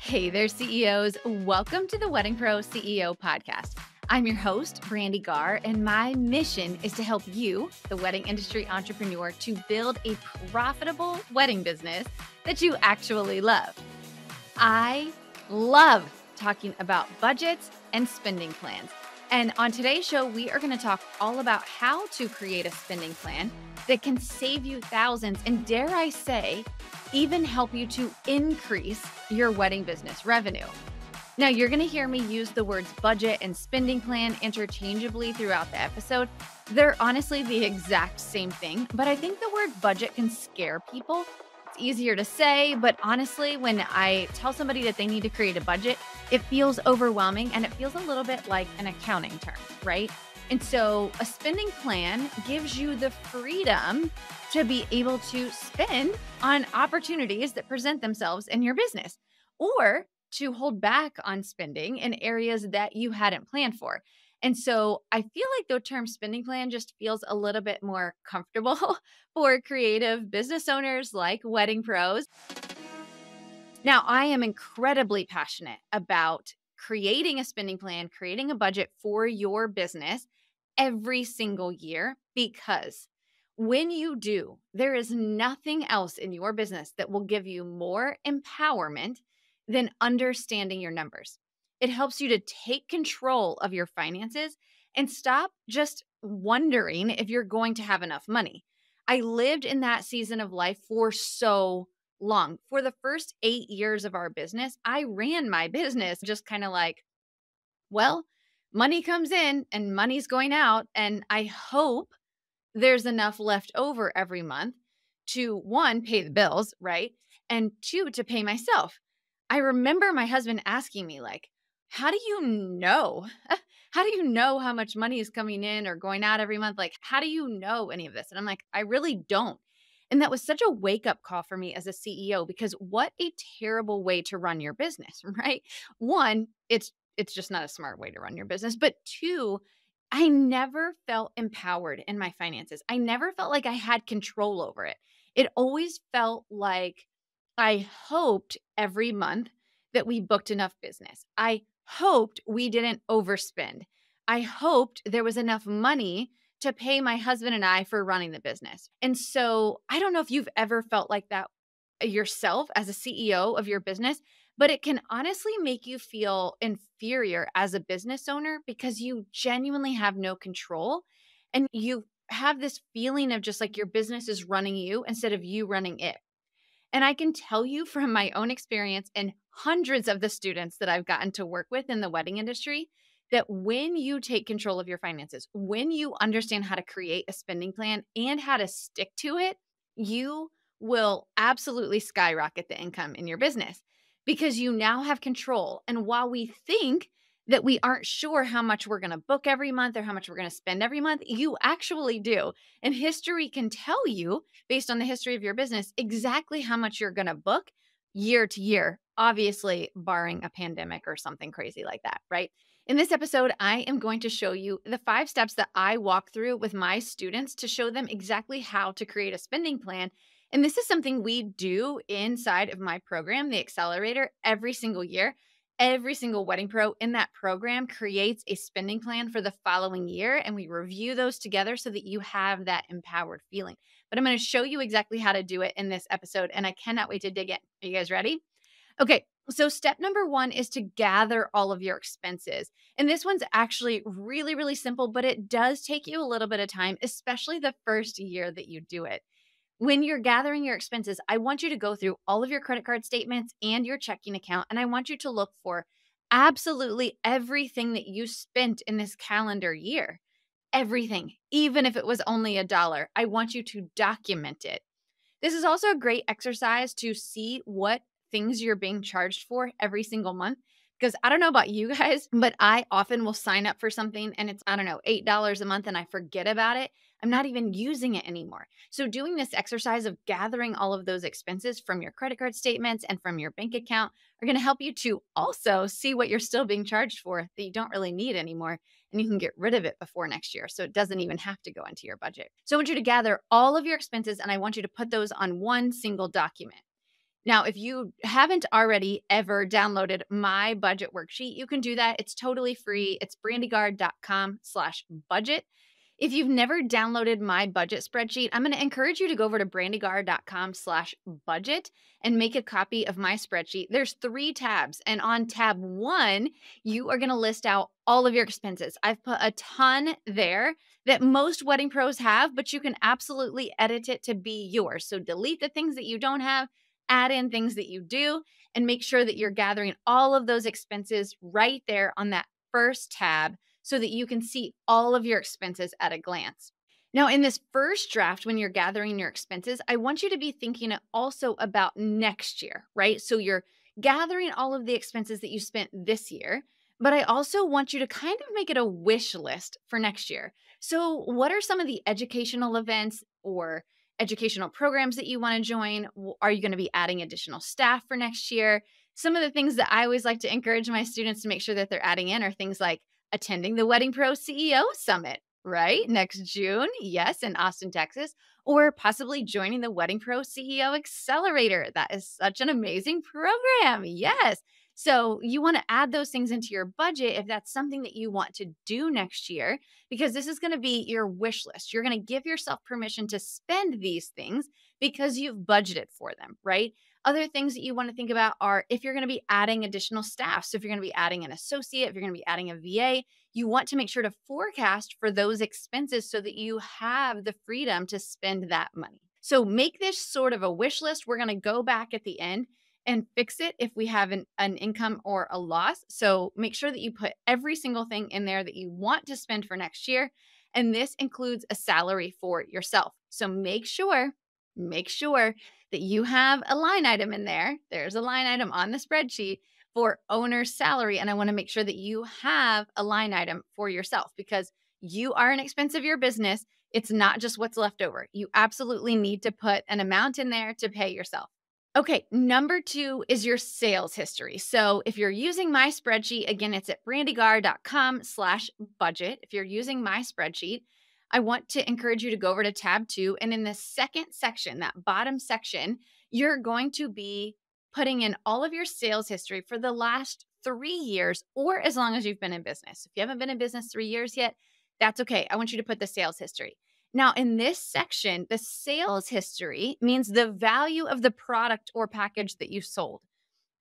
Hey there, CEOs. Welcome to the Wedding Pro CEO podcast. I'm your host, Brandee, and my mission is to help you, the wedding industry entrepreneur, to build a profitable wedding business that you actually love. I love talking about budgets and spending plans. And on today's show, we are going to talk all about how to create a spending plan that can save you thousands and, dare I say, even help you to increase your wedding business revenue. Now, you're going to hear me use the words budget and spending plan interchangeably throughout the episode. They're honestly the exact same thing, but I think the word budget can scare people. It's easier to say, but honestly, when I tell somebody that they need to create a budget, it feels overwhelming and it feels a little bit like an accounting term, right? And so a spending plan gives you the freedom to be able to spend on opportunities that present themselves in your business, or to hold back on spending in areas that you hadn't planned for. And so I feel like the term spending plan just feels a little bit more comfortable for creative business owners like wedding pros. Now, I am incredibly passionate about creating a spending plan, creating a budget for your business every single year, because when you do, there is nothing else in your business that will give you more empowerment than understanding your numbers. It helps you to take control of your finances and stop just wondering if you're going to have enough money. I lived in that season of life for so long. For the first 8 years of our business, I ran my business just kind of like, well, money comes in and money's going out. And I hope there's enough left over every month to, one, pay the bills, right? And two, to pay myself. I remember my husband asking me, like, how do you know? How do you know how much money is coming in or going out every month? Like, how do you know any of this? And I'm like, I really don't. And that was such a wake up call for me as a CEO, because what a terrible way to run your business, right? One, it's just not a smart way to run your business. But two, I never felt empowered in my finances. I never felt like I had control over it. It always felt like I hoped every month that we booked enough business. I hoped we didn't overspend. I hoped there was enough money to pay my husband and I for running the business. And so I don't know if you've ever felt like that yourself as a CEO of your business, but it can honestly make you feel inferior as a business owner because you genuinely have no control, and you have this feeling of just like your business is running you instead of you running it. And I can tell you from my own experience and hundreds of the students that I've gotten to work with in the wedding industry, that when you take control of your finances, when you understand how to create a spending plan and how to stick to it, you will absolutely skyrocket the income in your business because you now have control. And while we think that we aren't sure how much we're going to book every month or how much we're going to spend every month, you actually do. And history can tell you, based on the history of your business, exactly how much you're going to book year to year, obviously barring a pandemic or something crazy like that, right? In this episode, I am going to show you the 5 steps that I walk through with my students to show them exactly how to create a spending plan. And this is something we do inside of my program, the Accelerator, every single year. Every single wedding pro in that program creates a spending plan for the following year, and we review those together so that you have that empowered feeling. But I'm going to show you exactly how to do it in this episode, and I cannot wait to dig in. Are you guys ready? Okay, so step number 1 is to gather all of your expenses. And this one's actually really, really simple, but it does take you a little bit of time, especially the first year that you do it. When you're gathering your expenses, I want you to go through all of your credit card statements and your checking account, and I want you to look for absolutely everything that you spent in this calendar year. Everything, even if it was only $1. I want you to document it. This is also a great exercise to see what things you're being charged for every single month. Because I don't know about you guys, but I often will sign up for something and it's, I don't know, $8 a month and I forget about it. I'm not even using it anymore. So doing this exercise of gathering all of those expenses from your credit card statements and from your bank account are going to help you to also see what you're still being charged for that you don't really need anymore. And you can get rid of it before next year. So it doesn't even have to go into your budget. So I want you to gather all of your expenses and I want you to put those on one single document. Now, if you haven't already ever downloaded my budget worksheet, you can do that. It's totally free. It's brandeegard.com/budget. If you've never downloaded my budget spreadsheet, I'm going to encourage you to go over to brandeegard.com/budget and make a copy of my spreadsheet. There's 3 tabs, and on tab 1, you are going to list out all of your expenses. I've put a ton there that most wedding pros have, but you can absolutely edit it to be yours. So delete the things that you don't have, add in things that you do, and make sure that you're gathering all of those expenses right there on that first tab so that you can see all of your expenses at a glance. Now, in this first draft, when you're gathering your expenses, I want you to be thinking also about next year, right? So you're gathering all of the expenses that you spent this year, but I also want you to kind of make it a wish list for next year. So, what are some of the educational events or educational programs that you want to join? Are you going to be adding additional staff for next year? Some of the things that I always like to encourage my students to make sure that they're adding in are things like attending the Wedding Pro CEO Summit, right? Next June, yes, in Austin, Texas, or possibly joining the Wedding Pro CEO Accelerator. That is such an amazing program. Yes. So you want to add those things into your budget if that's something that you want to do next year, because this is going to be your wish list. You're going to give yourself permission to spend these things because you've budgeted for them, right? Other things that you want to think about are if you're going to be adding additional staff. So if you're going to be adding an associate, if you're going to be adding a VA, you want to make sure to forecast for those expenses so that you have the freedom to spend that money. So make this sort of a wish list. We're going to go back at the end and fix it if we have an income or a loss. So make sure that you put every single thing in there that you want to spend for next year. And this includes a salary for yourself. So make sure that you have a line item in there. There's a line item on the spreadsheet for owner's salary. And I want to make sure that you have a line item for yourself because you are an expense of your business. It's not just what's left over. You absolutely need to put an amount in there to pay yourself. Okay, number 2 is your sales history. So if you're using my spreadsheet, again, it's at brandeegard.com/budget. If you're using my spreadsheet, I want to encourage you to go over to tab 2. And in the second section, that bottom section, you're going to be putting in all of your sales history for the last 3 years or as long as you've been in business. If you haven't been in business 3 years yet, that's okay. I want you to put the sales history. Now, in this section, the sales history means the value of the product or package that you sold.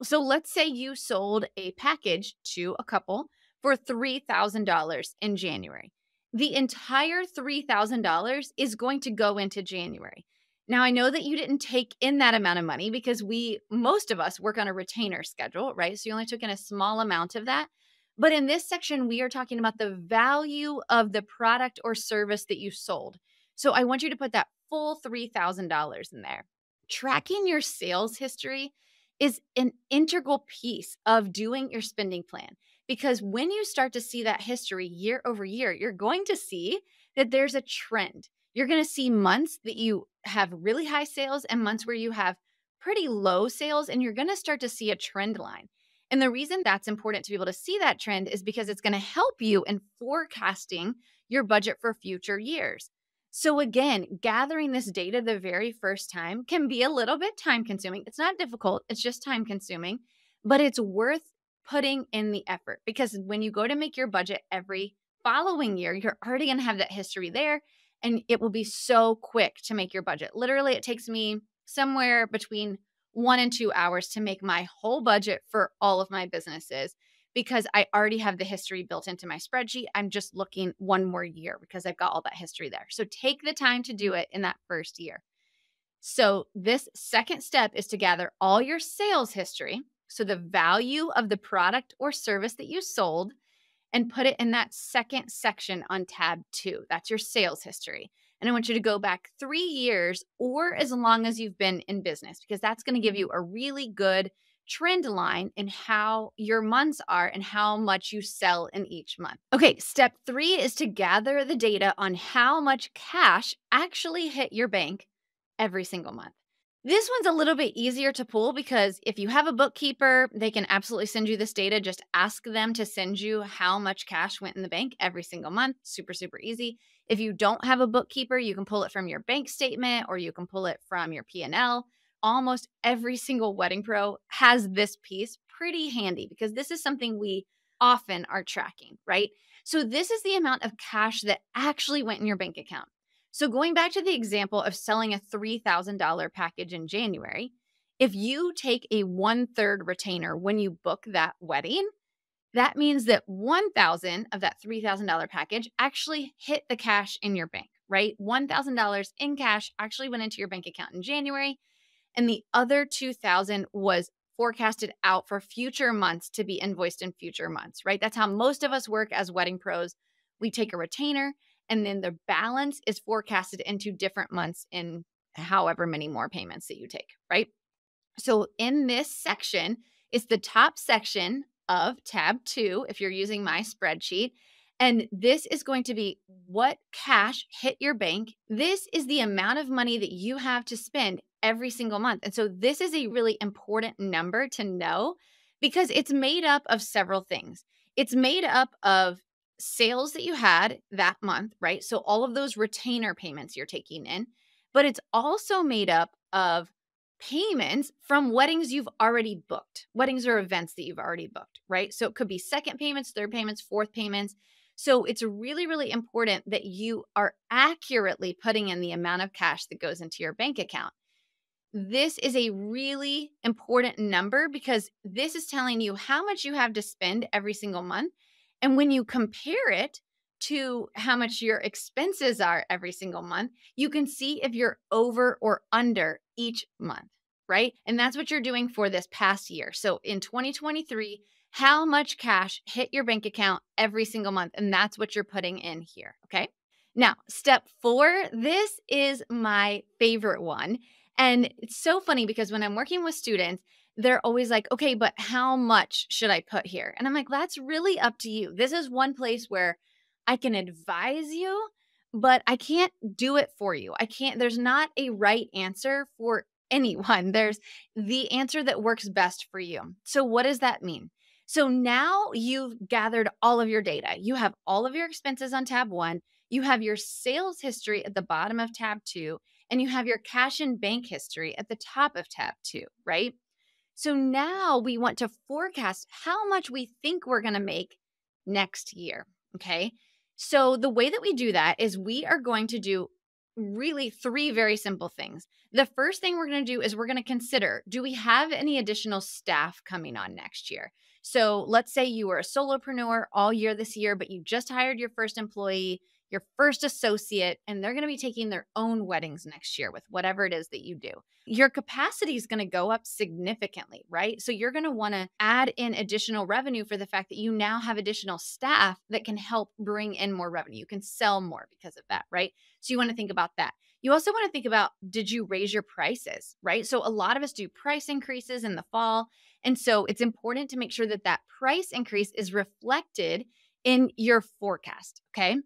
So let's say you sold a package to a couple for $3,000 in January. The entire $3,000 is going to go into January. Now, I know that you didn't take in that amount of money because most of us work on a retainer schedule, right? So you only took in a small amount of that. But in this section, we are talking about the value of the product or service that you sold. So I want you to put that full $3,000 in there. Tracking your sales history is an integral piece of doing your spending plan because when you start to see that history year over year, you're going to see that there's a trend. You're going to see months that you have really high sales and months where you have pretty low sales, and you're going to start to see a trend line. And the reason that's important to be able to see that trend is because it's going to help you in forecasting your budget for future years. So again, gathering this data the very first time can be a little bit time consuming. It's not difficult, it's just time consuming, but it's worth putting in the effort because when you go to make your budget every following year, you're already going to have that history there and it will be so quick to make your budget. Literally, it takes me somewhere between 1 and 2 hours to make my whole budget for all of my businesses because I already have the history built into my spreadsheet. I'm just looking one more year because I've got all that history there. So take the time to do it in that first year. So this second step is to gather all your sales history. So the value of the product or service that you sold and put it in that second section on tab 2. That's your sales history. And I want you to go back 3 years or as long as you've been in business, because that's going to give you a really good trend line in how your months are and how much you sell in each month. Okay, step 3 is to gather the data on how much cash actually hit your bank every single month. This one's a little bit easier to pull because if you have a bookkeeper, they can absolutely send you this data. Just ask them to send you how much cash went in the bank every single month. Super, super easy. If you don't have a bookkeeper, you can pull it from your bank statement or you can pull it from your P&L. almost every single wedding pro has this piece pretty handy because this is something we often are tracking, right? So this is the amount of cash that actually went in your bank account. So going back to the example of selling a $3,000 package in January, if you take a 1/3 retainer when you book that wedding, that means that 1,000 of that $3,000 package actually hit the cash in your bank, right? $1,000 in cash actually went into your bank account in January, and the other 2,000 was forecasted out for future months to be invoiced in future months, right? That's how most of us work as wedding pros. We take a retainer and then the balance is forecasted into different months in however many more payments that you take, right? So in this section, it's the top section of tab 2 if you're using my spreadsheet. And this is going to be what cash hit your bank. This is the amount of money that you have to spend every single month. And so this is a really important number to know because it's made up of several things. It's made up of sales that you had that month, right? So all of those retainer payments you're taking in, but it's also made up of payments from weddings you've already booked, weddings or events that you've already booked, right? So it could be second payments, third payments, fourth payments. So it's really, really important that you are accurately putting in the amount of cash that goes into your bank account. This is a really important number because this is telling you how much you have to spend every single month. And when you compare it to how much your expenses are every single month, you can see if you're over or under each month, right? And that's what you're doing for this past year. So in 2023, how much cash hit your bank account every single month? And that's what you're putting in here, okay? Now, step 4, this is my favorite one. And it's so funny because when I'm working with students, they're always like, okay, but how much should I put here? And I'm like, that's really up to you. This is one place where I can advise you, but I can't do it for you. There's not a right answer for anyone. There's the answer that works best for you. So, what does that mean? So, now you've gathered all of your data. You have all of your expenses on tab 1, you have your sales history at the bottom of tab 2, and you have your cash and bank history at the top of tab 2, right? So now we want to forecast how much we think we're going to make next year. Okay. So the way that we do that is we are going to do really 3 very simple things. The first thing we're going to do is we're going to consider, do we have any additional staff coming on next year? So let's say you were a solopreneur all year this year, but you just hired your first employee, your first associate, and they're going to be taking their own weddings next year with whatever it is that you do. Your capacity is going to go up significantly, right? So you're going to want to add in additional revenue for the fact that you now have additional staff that can help bring in more revenue. You can sell more because of that, right? So you want to think about that. You also want to think about, did you raise your prices, right? So a lot of us do price increases in the fall. And so it's important to make sure that that price increase is reflected in your forecast, okay?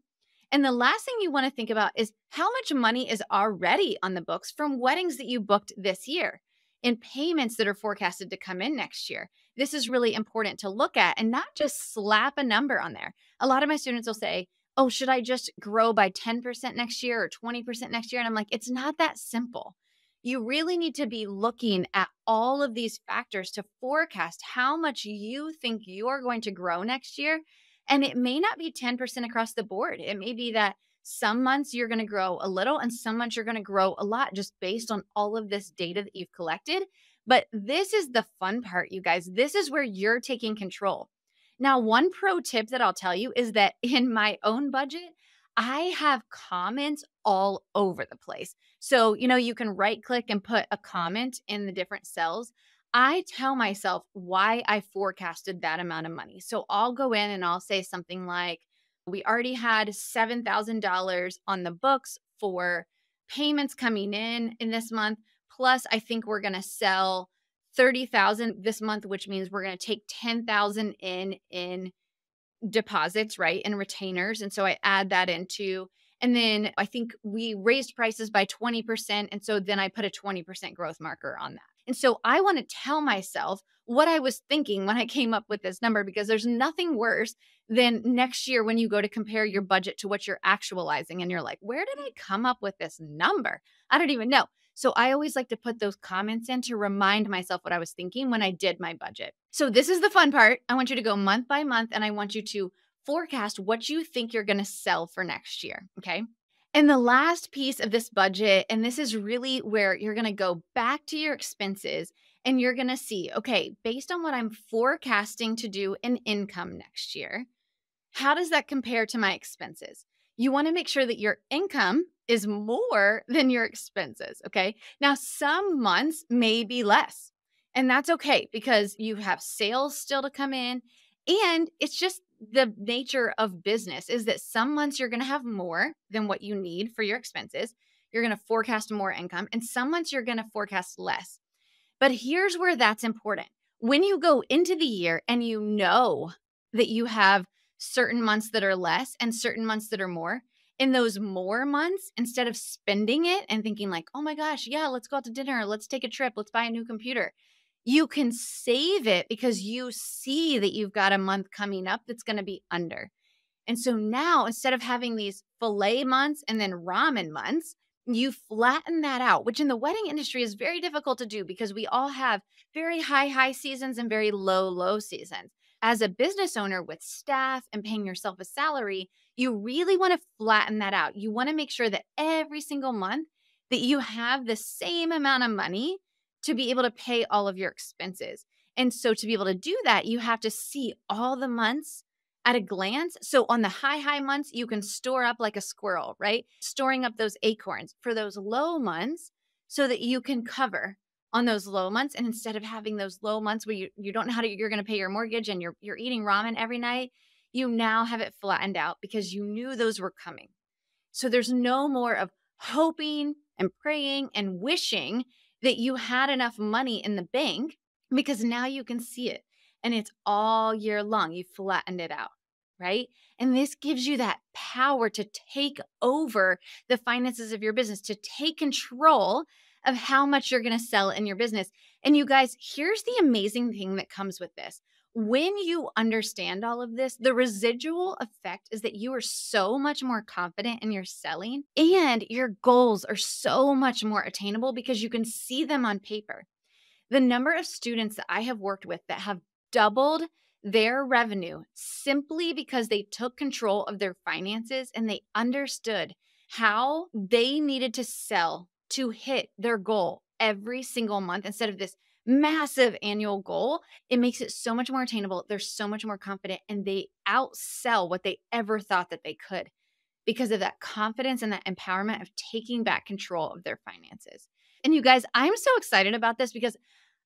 And the last thing you want to think about is how much money is already on the books from weddings that you booked this year and payments that are forecasted to come in next year. This is really important to look at and not just slap a number on there. A lot of my students will say, oh, should I just grow by 10% next year or 20% next year? And I'm like, it's not that simple. You really need to be looking at all of these factors to forecast how much you think you're going to grow next year. And it may not be 10% across the board. It may be that some months you're going to grow a little and some months you're going to grow a lot just based on all of this data that you've collected. But this is the fun part, you guys. This is where you're taking control. Now, one pro tip that I'll tell you is that in my own budget, I have comments all over the place. So, you can right click and put a comment in the different cells. I tell myself why I forecasted that amount of money. So I'll go in and I'll say something like, we already had $7,000 on the books for payments coming in this month. Plus, I think we're going to sell 30,000 this month, which means we're going to take 10,000 in deposits, right? And retainers. And so I add that into, and then I think we raised prices by 20%. And so then I put a 20% growth marker on that. And so I want to tell myself what I was thinking when I came up with this number, because there's nothing worse than next year when you go to compare your budget to what you're actualizing and you're like, where did I come up with this number? I don't even know. So I always like to put those comments in to remind myself what I was thinking when I did my budget. So this is the fun part. I want you to go month by month and I want you to forecast what you think you're going to sell for next year. Okay. And the last piece of this budget, and this is really where you're going to go back to your expenses and you're going to see, okay, based on what I'm forecasting to do in income next year, how does that compare to my expenses? You want to make sure that your income is more than your expenses. Okay. Now, some months may be less, and that's okay because you have sales still to come in. And it's just the nature of business is that some months you're going to have more than what you need for your expenses. You're going to forecast more income, and some months you're going to forecast less. But here's where that's important. When you go into the year and you know that you have certain months that are less and certain months that are more, in those more months, instead of spending it and thinking like, oh my gosh, yeah, let's go out to dinner, let's take a trip, let's buy a new computer, you can save it because you see that you've got a month coming up that's going to be under. And so now instead of having these filet months and then ramen months, you flatten that out, which in the wedding industry is very difficult to do because we all have very high seasons and very low seasons. As a business owner with staff and paying yourself a salary, you really want to flatten that out. You want to make sure that every single month that you have the same amount of money to be able to pay all of your expenses. And so to be able to do that, you have to see all the months at a glance. So on the high months, you can store up like a squirrel, right? Storing up those acorns for those low months so that you can cover on those low months. And instead of having those low months where you don't know how you're going to pay your mortgage and you're eating ramen every night, you now have it flattened out because you knew those were coming. So there's no more of hoping and praying and wishing that you had enough money in the bank because now you can see it and it's all year long. You flattened it out, right? And this gives you that power to take over the finances of your business, to take control of how much you're going to sell in your business. And you guys, here's the amazing thing that comes with this. When you understand all of this, the residual effect is that you are so much more confident in your selling and your goals are so much more attainable because you can see them on paper. The number of students that I have worked with that have doubled their revenue simply because they took control of their finances and they understood how they needed to sell to hit their goal every single month instead of this massive annual goal. It makes it so much more attainable. They're so much more confident and they outsell what they ever thought that they could because of that confidence and that empowerment of taking back control of their finances. And you guys, I'm so excited about this because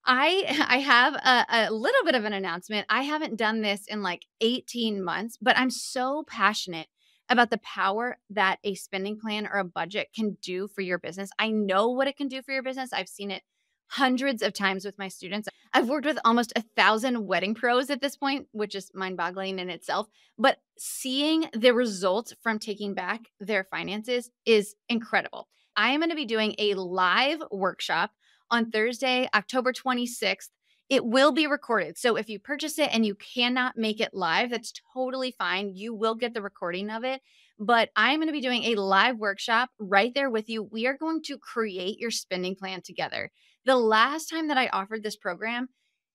I have a little bit of an announcement. I haven't done this in like 18 months, but I'm so passionate about the power that a spending plan or a budget can do for your business. I know what it can do for your business. I've seen it hundreds of times with my students. I've worked with almost 1,000 wedding pros at this point, which is mind-boggling in itself. But seeing the results from taking back their finances is incredible. I am going to be doing a live workshop on Thursday, October 26th. It will be recorded. So if you purchase it and you cannot make it live, that's totally fine. You will get the recording of it. But I'm going to be doing a live workshop right there with you. We are going to create your spending plan together. The last time that I offered this program,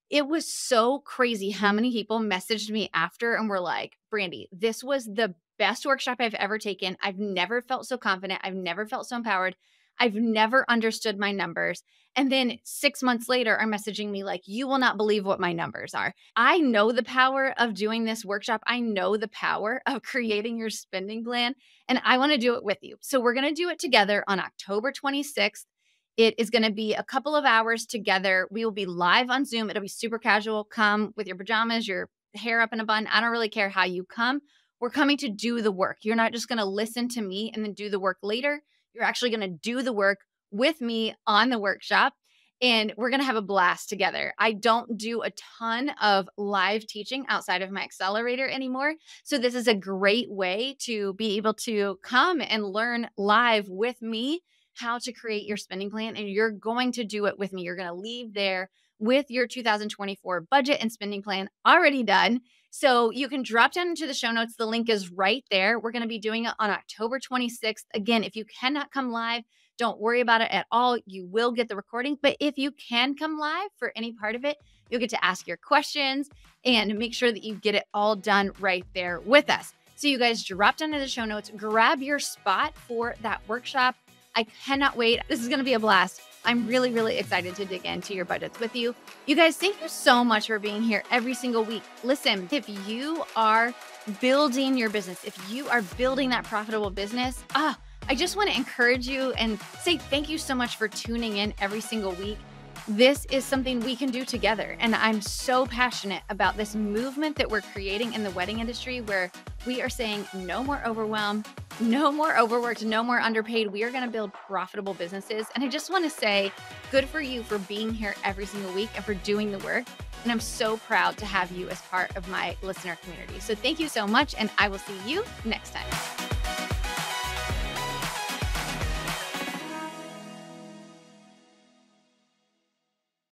it was so crazy how many people messaged me after and were like, Brandee, this was the best workshop I've ever taken. I've never felt so confident. I've never felt so empowered. I've never understood my numbers. And then 6 months later are messaging me like, you will not believe what my numbers are. I know the power of doing this workshop. I know the power of creating your spending plan, and I want to do it with you. So we're going to do it together on October 26th. It is going to be a couple of hours together. We will be live on Zoom. It'll be super casual. Come with your pajamas, your hair up in a bun. I don't really care how you come. We're coming to do the work. You're not just going to listen to me and then do the work later. You're actually going to do the work with me on the workshop, and we're going to have a blast together. I don't do a ton of live teaching outside of my accelerator anymore. So this is a great way to be able to come and learn live with me how to create your spending plan. And you're going to do it with me. You're going to leave there with your 2024 budget and spending plan already done. So you can drop down into the show notes. The link is right there. We're going to be doing it on October 26th. Again, if you cannot come live, don't worry about it at all. You will get the recording, but if you can come live for any part of it, you'll get to ask your questions and make sure that you get it all done right there with us. So you guys drop down to the show notes, grab your spot for that workshop. I cannot wait. This is going to be a blast. I'm really, really excited to dig into your budgets with you. You guys, thank you so much for being here every single week. Listen, if you are building your business, if you are building that profitable business, I just want to encourage you and say thank you so much for tuning in every single week. This is something we can do together. And I'm so passionate about this movement that we're creating in the wedding industry, where we are saying no more overwhelm, no more overworked, no more underpaid. We are going to build profitable businesses. And I just want to say good for you for being here every single week and for doing the work. And I'm so proud to have you as part of my listener community. So thank you so much. And I will see you next time.